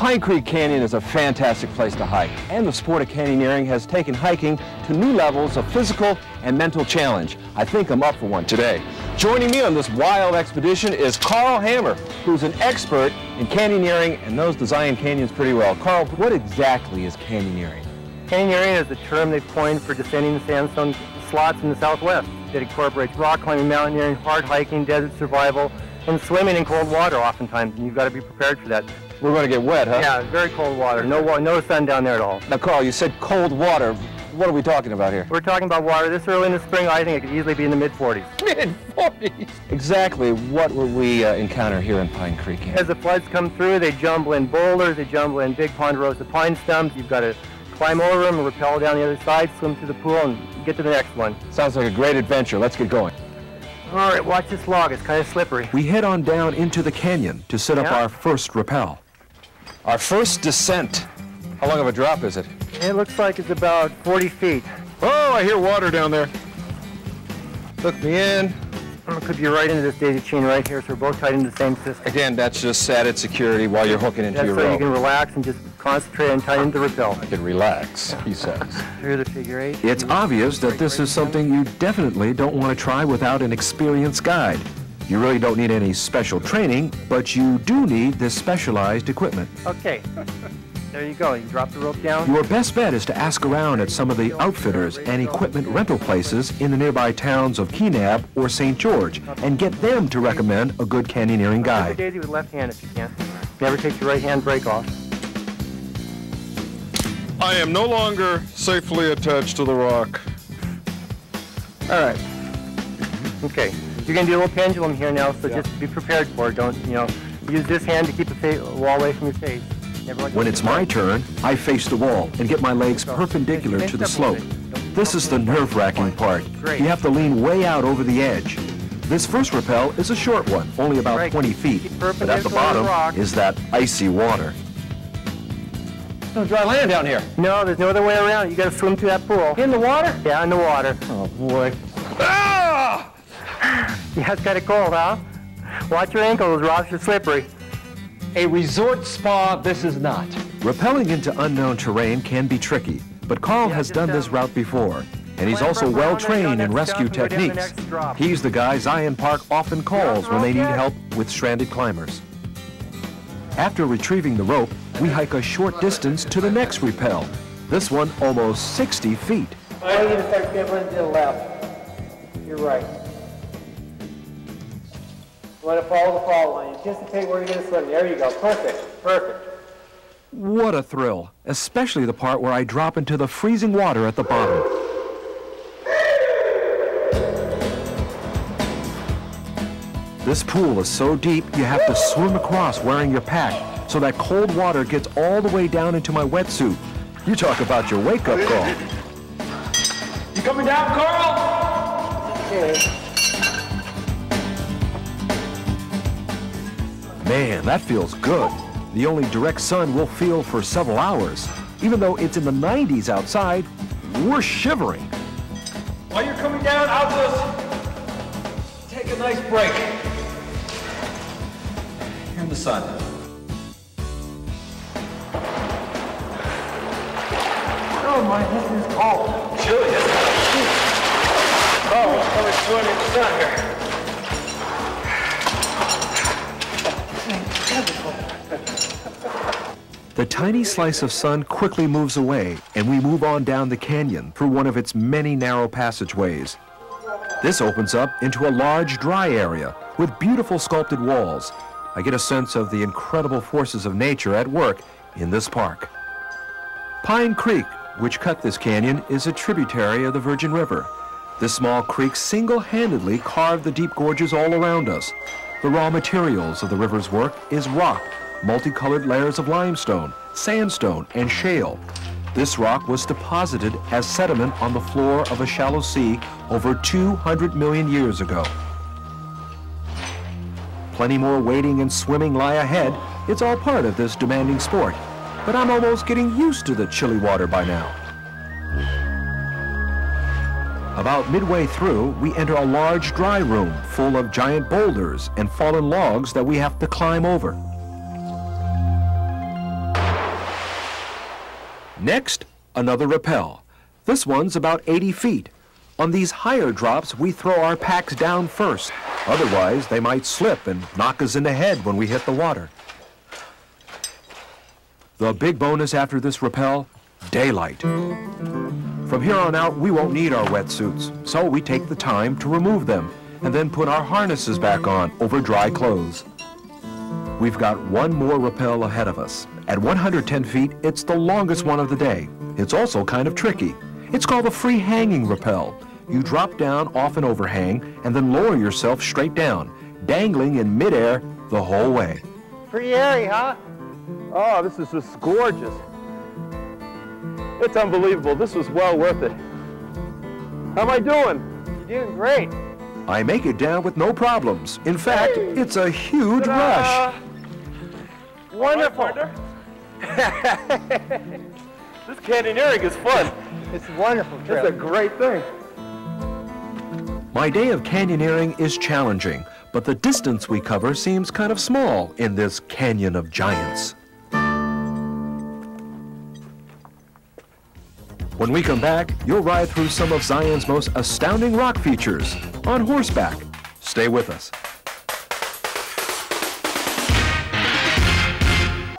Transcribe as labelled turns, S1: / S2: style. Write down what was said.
S1: Pine Creek Canyon is a fantastic place to hike, and the sport of canyoneering has taken hiking to new levels of physical and mental challenge. I think I'm up for one today. Joining me on this wild expedition is Carl Hammer, who's an expert in canyoneering and knows the Zion Canyons pretty well. Carl, what exactly is canyoneering?
S2: Canyoneering is the term they've coined for descending the sandstone slots in the southwest. It incorporates rock climbing, mountaineering, hard hiking, desert survival, and swimming in cold water oftentimes, and you've got to be prepared for that.
S1: We're going to get wet, huh?
S2: Yeah, very cold water. No sun down there at all.
S1: Now, Carl, you said cold water. What are we talking about here?
S2: We're talking about water this early in the spring. I think it could easily be in the mid-40s.
S1: Mid-40s? Exactly what will we encounter here in Pine Creek Canyon?
S2: As the floods come through, they jumble in boulders, they jumble in big ponderosa pine stumps. You've got to climb over them, rappel down the other side, swim through the pool, and get to the next one.
S1: Sounds like a great adventure. Let's get going.
S2: All right, watch this log. It's kind of slippery.
S3: We head on down into the canyon to set up our first rappel.
S1: Our first descent. How long of a drop is it?
S2: It looks like it's about 40 feet.
S1: Oh, I hear water down there. Hook me in.
S2: I'm going to clip you right into this daisy chain right here, so we're both tied into the same system.
S1: Again, that's just added security while you're hooking into your rope.
S2: That's so you can relax and just concentrate and tie into the rappel.
S1: I can relax, he says.
S2: Through the figure eight.
S3: It's obvious that this is something you definitely don't want to try without an experienced guide. You really don't need any special training, but you do need this specialized equipment.
S2: Okay, there you go. You drop the rope down.
S3: Your best bet is to ask around at some of the outfitters and equipment rental places in the nearby towns of Kenab or St. George and get them to recommend a good canyoneering guide.
S2: Daisy with left hand if you can. Never take your right hand brake off.
S4: I am no longer safely attached to the rock.
S2: All right. Okay. You're going to do a little pendulum here now, so just be prepared for it. Don't, use this hand to keep the wall away from your face.
S3: When it's my turn, I face the wall and get my legs perpendicular to the slope. This is the nerve-wracking part. You have to lean way out over the edge. This first rappel is a short one, only about 20 feet, but at the bottom is that icy water.
S1: No dry land down here.
S2: No, there's no other way around. You got to swim through that pool.
S1: In the water?
S2: Yeah, in the water.
S1: Oh, boy.
S2: Ah! Yeah, it's kind of cold, huh? Watch your ankles, those rocks are slippery.
S1: A resort spa, this is not.
S3: Rappelling into unknown terrain can be tricky, but Carl has done this route before, and he's also well-trained in rescue techniques. He's the guy Zion Park often calls when they need help with stranded climbers. After retrieving the rope, we hike a short distance to the next rappel, this one almost 60 feet.
S2: I want you to start pivoting to the left. You're right. You want to follow the fall line. Anticipate where you're going to swim. There you go. Perfect. Perfect.
S3: What a thrill, especially the part where I drop into the freezing water at the bottom. This pool is so deep you have to swim across wearing your pack, so that cold water gets all the way down into my wetsuit. You talk about your wake-up call.
S1: You coming down, Carl?
S2: Okay.
S3: Man, that feels good. The only direct sun we'll feel for several hours. Even though it's in the 90s outside, we're shivering.
S1: While you're coming down, I'll just take a nice break. Here in the sun.
S2: Oh my, this is cold.
S1: Chilly, isn't it? Oh, I'm swimming in the sun here.
S3: The tiny slice of sun quickly moves away, and we move on down the canyon through one of its many narrow passageways. This opens up into a large dry area with beautiful sculpted walls. I get a sense of the incredible forces of nature at work in this park. Pine Creek, which cut this canyon, is a tributary of the Virgin River. This small creek single-handedly carved the deep gorges all around us. The raw materials of the river's work is rock, multicolored layers of limestone, sandstone, and shale. This rock was deposited as sediment on the floor of a shallow sea over 200 million years ago. Plenty more wading and swimming lie ahead. It's all part of this demanding sport, but I'm almost getting used to the chilly water by now. About midway through, we enter a large dry room full of giant boulders and fallen logs that we have to climb over. Next, another rappel. This one's about 80 feet. On these higher drops, we throw our packs down first. Otherwise, they might slip and knock us in the head when we hit the water. The big bonus after this rappel, daylight. From here on out, we won't need our wetsuits, so we take the time to remove them and then put our harnesses back on over dry clothes. We've got one more rappel ahead of us. At 110 feet, it's the longest one of the day. It's also kind of tricky. It's called a free hanging rappel. You drop down off an overhang and then lower yourself straight down, dangling in midair the whole way.
S2: Pretty airy, huh?
S1: Oh, this is just gorgeous. It's unbelievable. This was well worth it. How am I doing?
S2: You're doing great.
S3: I make it down with no problems. In fact, it's a huge rush.
S2: Wonderful.
S1: This canyoneering is fun.
S2: It's a wonderful trip.
S1: It's a great thing.
S3: My day of canyoneering is challenging, but the distance we cover seems kind of small in this canyon of giants. When we come back, you'll ride through some of Zion's most astounding rock features on horseback. Stay with us.